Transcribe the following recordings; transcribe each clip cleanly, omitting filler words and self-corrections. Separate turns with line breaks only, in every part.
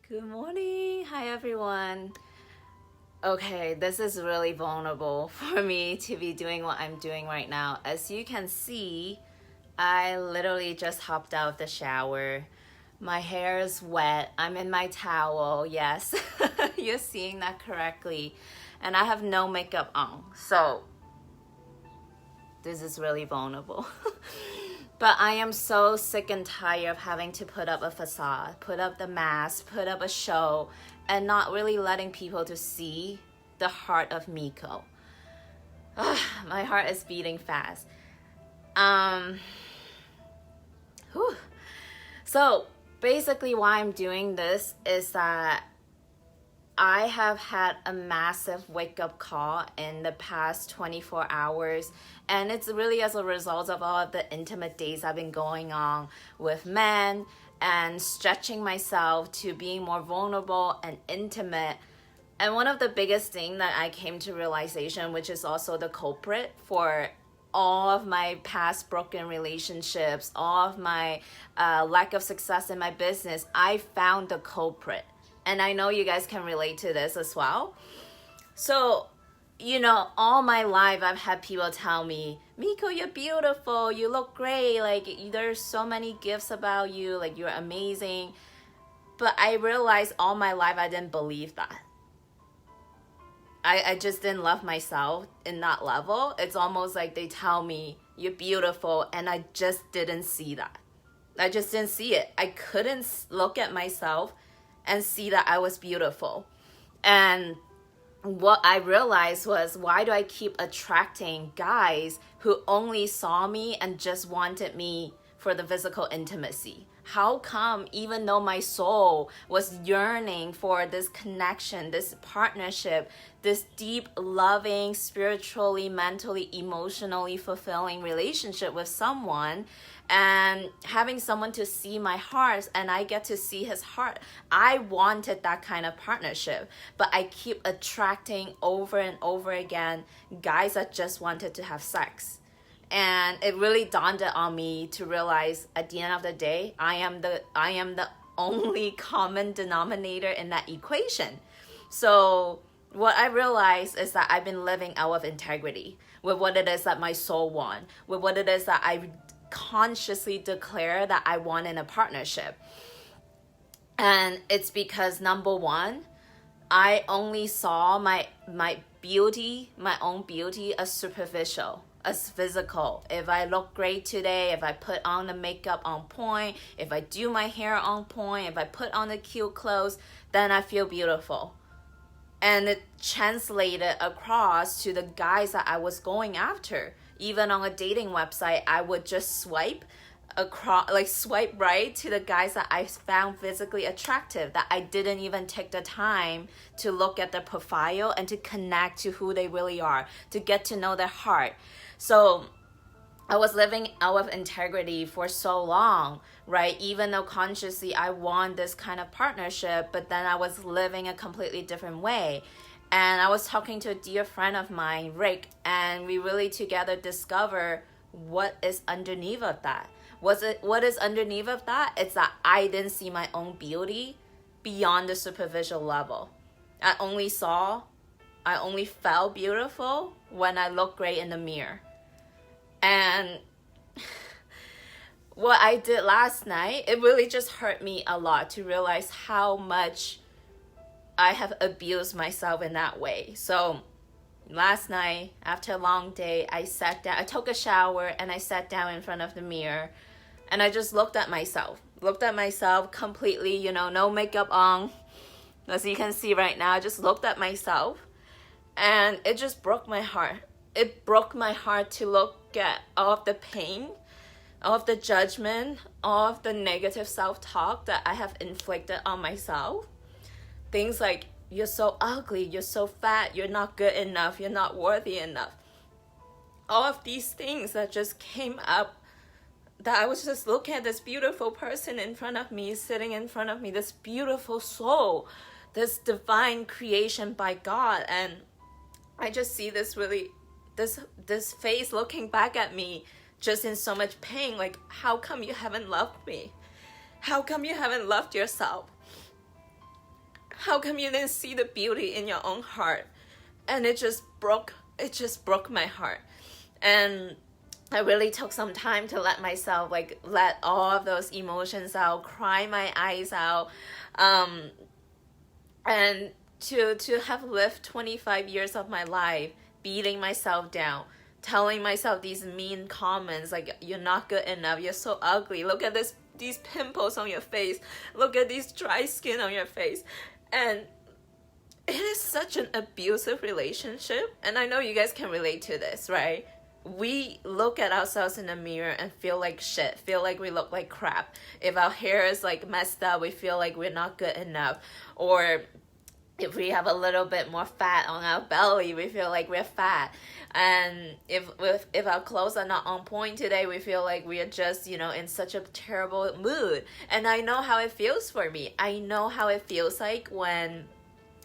Good morning. Hi, everyone. Okay, this is really vulnerable for me to be doing what I'm doing right now. As you can see, I literally just hopped out of the shower. My hair is wet. I'm in my towel. Yes, you're seeing that correctly. And I have no makeup on. So, this is really vulnerable. But I am so sick and tired of having to put up a facade, put up the mask, put up a show, and not really letting people to see the heart of Miko. My heart is beating fast. Whew. So basically why I'm doing this is that I have had a massive wake-up call in the past 24 hours, and it's really as a result of all of the intimate dates I've been going on with men and stretching myself to being more vulnerable and intimate. And one of the biggest things that I came to realization, which is also the culprit for all of my past broken relationships, all of my lack of success in my business, I found the culprit. And I know you guys can relate to this as well. So, all my life I've had people tell me, Miko, you're beautiful, you look great, like there's so many gifts about you, like you're amazing. But I realized all my life I didn't believe that. I just didn't love myself in that level. It's almost like they tell me, you're beautiful, and I just didn't see that. I just didn't see it. I couldn't look at myself and see that I was beautiful. And what I realized was, why do I keep attracting guys who only saw me and just wanted me for the physical intimacy? How come, even though my soul was yearning for this connection, this partnership, this deep, loving, spiritually, mentally, emotionally fulfilling relationship with someone, and having someone to see my heart and I get to see his heart, I wanted that kind of partnership, but I keep attracting over and over again guys that just wanted to have sex. And it really dawned on me to realize at the end of the day, I am the only common denominator in that equation. So what I realized is that I've been living out of integrity with what it is that my soul wants, with what it is that I consciously declare that I want in a partnership. And it's because, number one, I only saw my beauty, my own beauty, as superficial, as physical. If I look great today, if I put on the makeup on point, if I do my hair on point, if I put on the cute clothes, then I feel beautiful. And it translated across to the guys that I was going after. Even on a dating website, I would just swipe across, like swipe right to the guys that I found physically attractive, that I didn't even take the time to look at their profile and to connect to who they really are, to get to know their heart. So I was living out of integrity for so long, right? Even though consciously I want this kind of partnership, but then I was living a completely different way. And I was talking to a dear friend of mine, Rick, and we really together discover what is underneath of that. What is underneath of that? It's that I didn't see my own beauty beyond the superficial level. I only felt beautiful when I looked great in the mirror. And what I did last night, it really just hurt me a lot to realize how much I have abused myself in that way. So last night, after a long day, I sat down, I took a shower and I sat down in front of the mirror and I just looked at myself completely, no makeup on. As you can see right now, I just looked at myself and it just broke my heart. It broke my heart to look at all of the pain, all of the judgment, all of the negative self-talk that I have inflicted on myself. Things like, you're so ugly, you're so fat, you're not good enough, you're not worthy enough. All of these things that just came up, that I was just looking at this beautiful person in front of me, sitting in front of me, this beautiful soul, this divine creation by God. And I just see this face looking back at me just in so much pain. Like, how come you haven't loved me? How come you haven't loved yourself? How come you didn't see the beauty in your own heart? And it just broke my heart. And I really took some time to let myself, like, let all of those emotions out, cry my eyes out, and to have lived 25 years of my life beating myself down, telling myself these mean comments like, you're not good enough, you're so ugly, look at these pimples on your face, look at these dry skin on your face. And it is such an abusive relationship. And I know you guys can relate to this, right? We look at ourselves in the mirror and feel like shit, feel like we look like crap. If our hair is like messed up, we feel like we're not good enough. Or if we have a little bit more fat on our belly, we feel like we're fat. And if our clothes are not on point today, we feel like we are just, in such a terrible mood. And I know how it feels for me. I know how it feels like when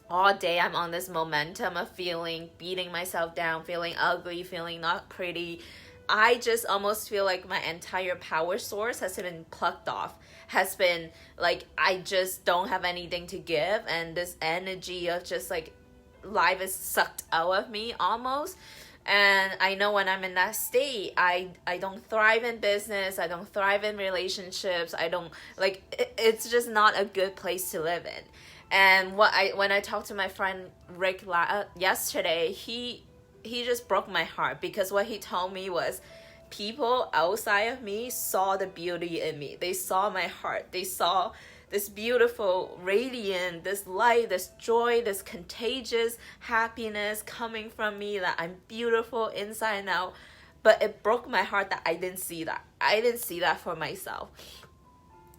all day I'm on this momentum of beating myself down, feeling ugly, feeling not pretty. I just almost feel like my entire power source has been plucked off, has been like, I just don't have anything to give. And this energy of just like life is sucked out of me almost. And I know when I'm in that state, I don't thrive in business. I don't thrive in relationships. I don't it's just not a good place to live in. And when I talked to my friend Rick yesterday, he just broke my heart, because what he told me was people outside of me saw the beauty in me. They saw my heart. They saw this beautiful, radiant, this light, this joy, this contagious happiness coming from me, that I'm beautiful inside and out. But it broke my heart that I didn't see that. I didn't see that for myself.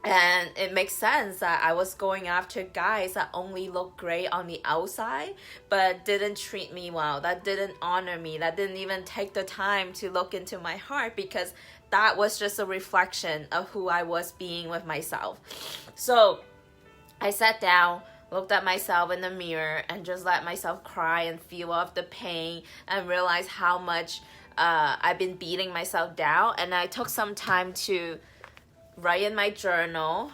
And it makes sense that I was going after guys that only look great on the outside, but didn't treat me well, that didn't honor me, that didn't even take the time to look into my heart, because that was just a reflection of who I was being with myself. So I sat down, looked at myself in the mirror, and just let myself cry and feel off the pain and realize how much I've been beating myself down. And I took some time to write in my journal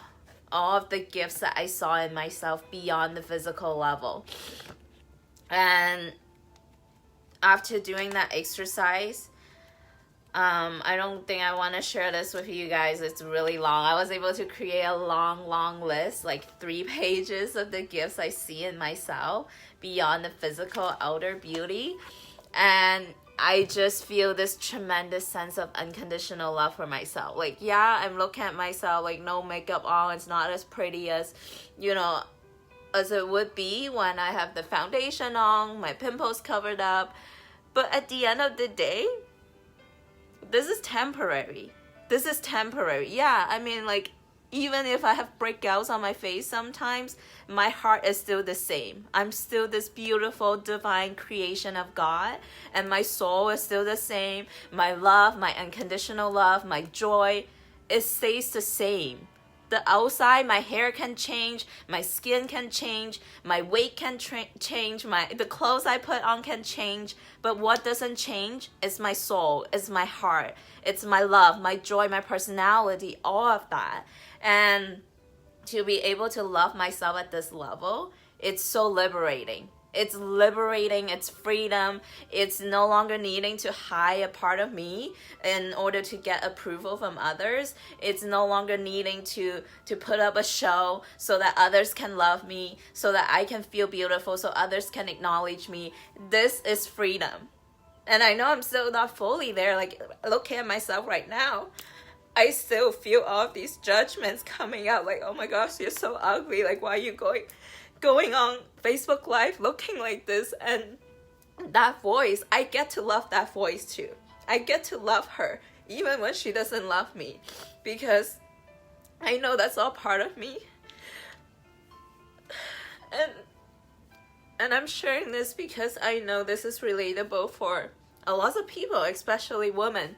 all of the gifts that I saw in myself beyond the physical level. And after doing that exercise, I don't think I want to share this with you guys. It's really long. I was able to create a long list, like 3 pages of the gifts I see in myself beyond the physical outer beauty. And I just feel this tremendous sense of unconditional love for myself. Like, yeah, I'm looking at myself like no makeup on. It's not as pretty as, as it would be when I have the foundation on, my pimples covered up. But at the end of the day, this is temporary. Yeah, I mean, like, even if I have breakouts on my face sometimes, my heart is still the same. I'm still this beautiful, divine creation of God, and my soul is still the same. My love, my unconditional love, my joy, it stays the same. The outside, my hair can change, my skin can change, my weight can change, the clothes I put on can change, but what doesn't change is my soul, is my heart, it's my love, my joy, my personality, all of that. And to be able to love myself at this level, it's so liberating. It's liberating, it's freedom, it's no longer needing to hide a part of me in order to get approval from others. It's no longer needing to put up a show so that others can love me, so that I can feel beautiful, so others can acknowledge me. This is freedom. And I know I'm still not fully there. Like, looking at myself right now, I still feel all of these judgments coming out. Like, oh my gosh, you're so ugly. Like, why are you going on Facebook Live looking like this? And that voice, I get to love that voice too. I get to love her even when she doesn't love me, because I know that's all part of me. And I'm sharing this because I know this is relatable for a lot of people, especially women,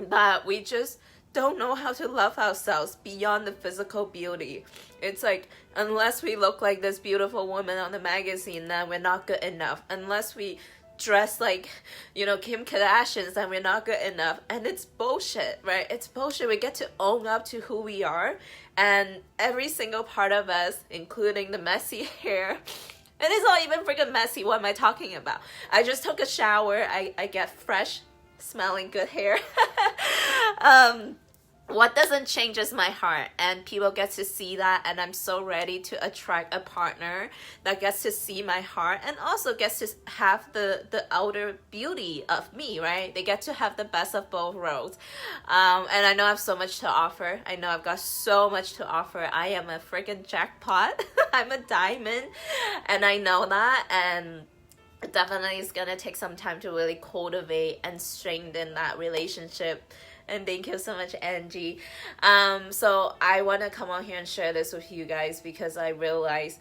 that we just don't know how to love ourselves beyond the physical beauty. It's like, unless we look like this beautiful woman on the magazine, then we're not good enough. Unless we dress like, you know, Kim Kardashians and we're not good enough. And it's bullshit, right? It's bullshit. We get to own up to who we are, and every single part of us, including the messy hair. And it's not even freaking messy. What am I talking about? I just took a shower. I get fresh smelling good hair. What doesn't change is my heart, and people get to see that, and I'm so ready to attract a partner that gets to see my heart and also gets to have the outer beauty of me, right? They get to have the best of both worlds. And I know I have so much to offer. I know I've got so much to offer. I am a freaking jackpot. I'm a diamond, and I know that, and it definitely is gonna take some time to really cultivate and strengthen that relationship. And thank you so much, Angie. So I want to come on here and share this with you guys because I realize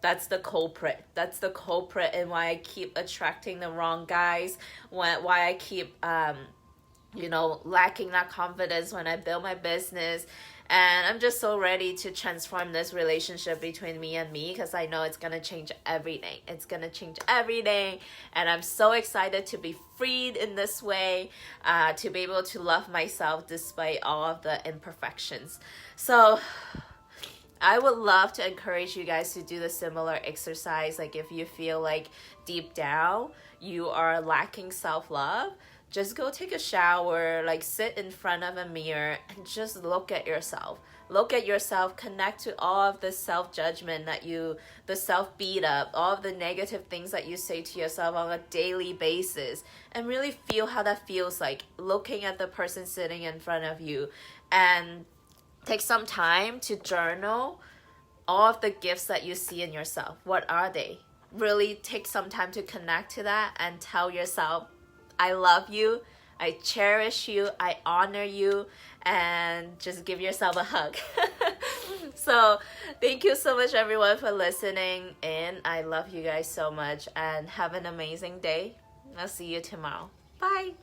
that's the culprit. That's the culprit, and why I keep attracting the wrong guys. Why I keep, you know, lacking that confidence when I build my business. And I'm just so ready to transform this relationship between me and me, because I know it's going to change everything. It's going to change everything. And I'm so excited to be freed in this way, to be able to love myself despite all of the imperfections. So I would love to encourage you guys to do the similar exercise. Like if you feel like deep down you are lacking self-love, just go take a shower, like sit in front of a mirror and just look at yourself. Look at yourself, connect to all of the self-judgment the self-beat up, all of the negative things that you say to yourself on a daily basis, and really feel how that feels like looking at the person sitting in front of you. And take some time to journal all of the gifts that you see in yourself. What are they? Really take some time to connect to that and tell yourself, I love you, I cherish you, I honor you, and just give yourself a hug. So thank you so much, everyone, for listening in. I love you guys so much, and have an amazing day. I'll see you tomorrow. Bye.